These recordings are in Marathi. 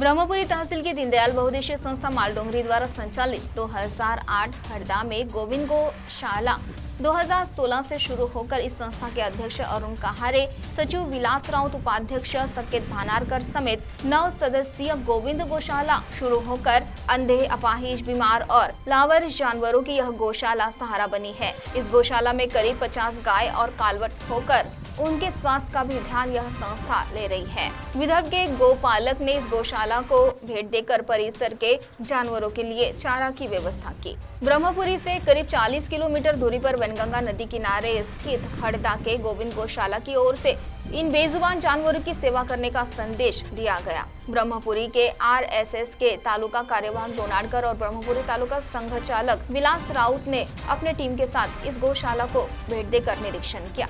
ब्रह्मपुरी तहसील की दीनदयाल बहुउद्देशीय संस्था मालडोंगरी द्वारा संचालित 2008 हरदा में गोविंद गौशाला 2016 से शुरू होकर इस संस्था के अध्यक्ष अरुण कहारे, सचिव विलास राउत, उपाध्यक्ष सकेत भानारकर समेत 9 सदस्यीय गोविंद गौशाला शुरू होकर अंधे, अपाहिज, बीमार और लावर जानवरों की यह गौशाला सहारा बनी है। इस गौशाला में करीब 50 गाय और कालवट होकर उनके स्वास्थ्य का भी ध्यान यह संस्था ले रही है। विदर्भ के गौपालक ने इस गौशाला को भेंट देकर परिसर के जानवरों के लिए चारा की व्यवस्था की। ब्रह्मपुरी से करीब 40 किलोमीटर दूरी पर वनगंगा नदी किनारे स्थित हरदा के गोविंद गौशाला की ओर से इन बेजुबान जानवरों की सेवा करने का संदेश दिया गया। ब्रह्मपुरी के आरएसएस के तालुका कार्यवाहक दोनाडकर और ब्रह्मपुरी तालुका संघ चालक विलास राउत ने अपने टीम के साथ इस गौशाला को भेट देकर निरीक्षण किया।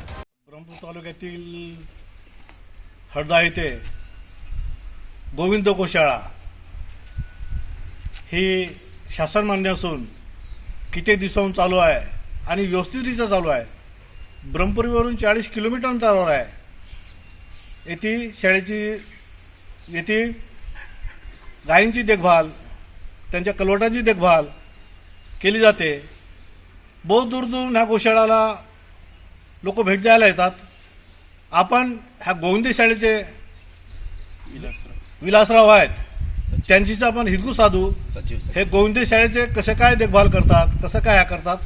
ब्रह्मपुरी तालुक्यातील हरदा येथे गोविंद गौशाळा ही शासन मान्य असून किती दिवसांपासून चालू आहे आणि व्यवस्थितरित्या चालू आहे। ब्रह्मपुरीवरून 40 किलोमीटर अंतरावर आहे। येथे गायींची देखभाल, त्यांच्या कलवटाची देखभाल केली जाते। बहुत दूर ह्या गौशाळाला लोक भेट द्यायला येतात। आपण ह्या गोविंद शाळेचे विलासराव आहेत, त्यांचीच आपण हितगुज साधू। हे गोविंद शाळेचे कसे काय देखभाल करतात, कसं काय करतात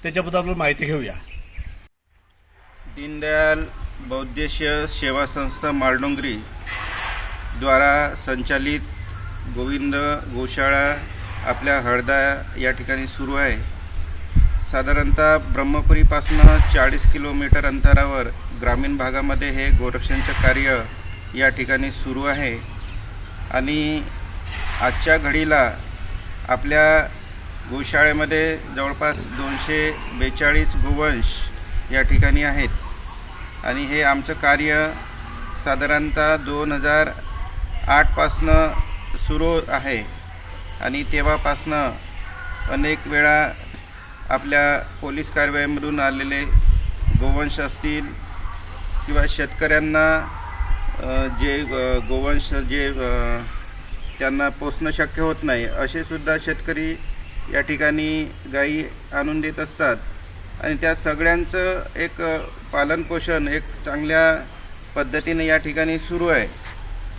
त्याच्याबद्दल आपण माहिती घेऊया। दीनदयाल बहुउद्देशीय सेवा संस्था मालडोंगरी द्वारा संचालित गोविंद गौशाळा आपल्या हरदा या ठिकाणी सुरू आहे। साधारणतः ब्रह्मपुरीपासून 40 किलोमीटर अंतरावर ग्रामीण भागामध्ये हे गोरक्षणचे कार्य या ठिकाणी सुरू आहे आणि आजच्या घडीला आपल्या गौशाळेमध्ये जवळपास 242 गोवंश या ठिकाणी आहेत आणि हे आमचं कार्य साधारणतः 2008 पासनं सुरू आहे आणि तेव्हापासनं अनेक वेळा आपल्या पोलीस कारवाईमधून आलेले गोवंश असतील किंवा शेतकऱ्यांना जे गोवंश त्यांना पोसणं शक्य होत नाही असे सुद्धा शेतकरी या ठिकाणी गायी आणून देत असतात आणि त्या सगळ्यांचं एक पालनपोषण एक चांगल्या पद्धतीने या ठिकाणी सुरू आहे।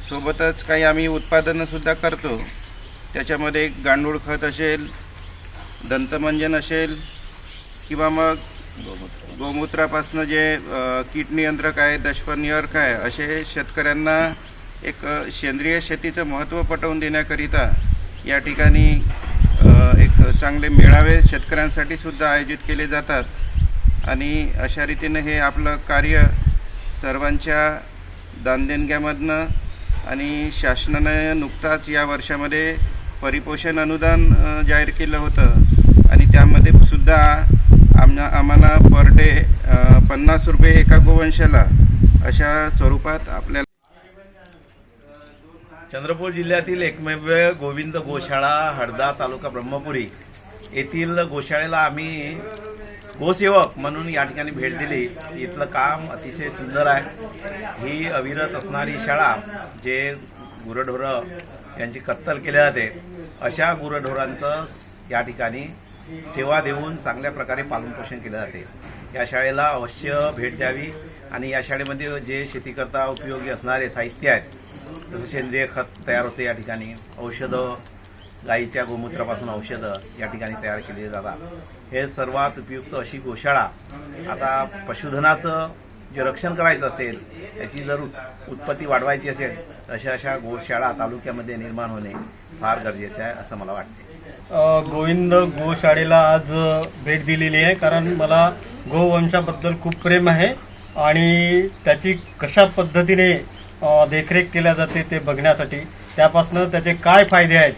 सोबतच काही आम्ही उत्पादनंसुद्धा करतो। त्याच्यामध्ये गांडूळ खत असेल, दंतमंजन असेल किंवा मग गोमूत्रापासून जे कीड नियंत्रक आहे, दशपर्णी आहे, असे शेतकऱ्यांना एक सेंद्रिय शेतीचं महत्त्व पटवून देण्याकरिता या ठिकाणी एक चांगले मेळावे शेतकऱ्यांसाठी सुद्धा आयोजित केले जातात आणि अशा रीतीने हे आपलं कार्य सर्वांच्या दानदेणग्यामधनं आणि शासनाने नुकताच या वर्षामध्ये परिपोषण अनुदान जाहीर केलं होतं आणि त्यामध्ये सुद्धा आम्हाला पर डे 50 रुपये एका गोवंशाला अशा स्वरूपात आपल्याला चंद्रपूर जिल्ह्यातील एकमेव गोविंद गौशाळा हरदा तालुका ब्रह्मपुरी येथील गौशाळेला आम्ही गोसेवक म्हणून या ठिकाणी भेट दिली। इथलं काम अतिशय सुंदर आहे। ही अविरत असणारी शाळा जे गुरढोरं यांची कत्तल केली जाते अशा गुरढोरांचं या ठिकाणी सेवा देऊन चांगल्या प्रकारे पालनपोषण केले जाते। या शाळेला अवश्य भेट द्यावी आणि या शाळेमध्ये जे शेतीकरता उपयोगी असणारे साहित्य आहेत, जसं सेंद्रिय खत तयार होते, या ठिकाणी औषधं, गाईच्या गोमूत्रापासून औषधं या ठिकाणी तयार केली जातात। हे सर्वात उपयुक्त अशी गौशाळा आता पशुधनाचं जे रक्षण करायचं असेल, याची जर उत्पत्ती वाढवायची असेल तर अशा गौशाळा तालुक्यामध्ये निर्माण होणे फार गरजेचं आहे असं मला वाटते। गोविंद गोशाळेला आज भेट दिलेली आहे कारण मला गोवंशाबद्दल खूप प्रेम आहे आणि त्याची कशा पद्धतीने देखरेख केल्या जाते ते बघण्यासाठी, त्यापासून त्याचे काय फायदे आहेत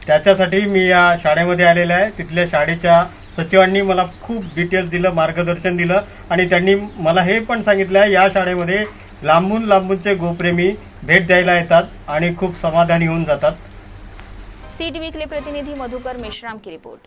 त्याच्यासाठी मी या शाळेमध्ये आलेलो आहे। तिथल्या शाळेच्या सचिवांनी मला खूप डिटेल्स दिलं, मार्गदर्शन दिलं आणि त्यांनी मला हे पण सांगितलं आहे या शाळेमध्ये लांबूनचे गोप्रेमी भेट द्यायला येतात आणि खूप समाधानी होऊन जातात। सी टीवी के लिए प्रतिनिधि मधुकर मेश्राम की रिपोर्ट।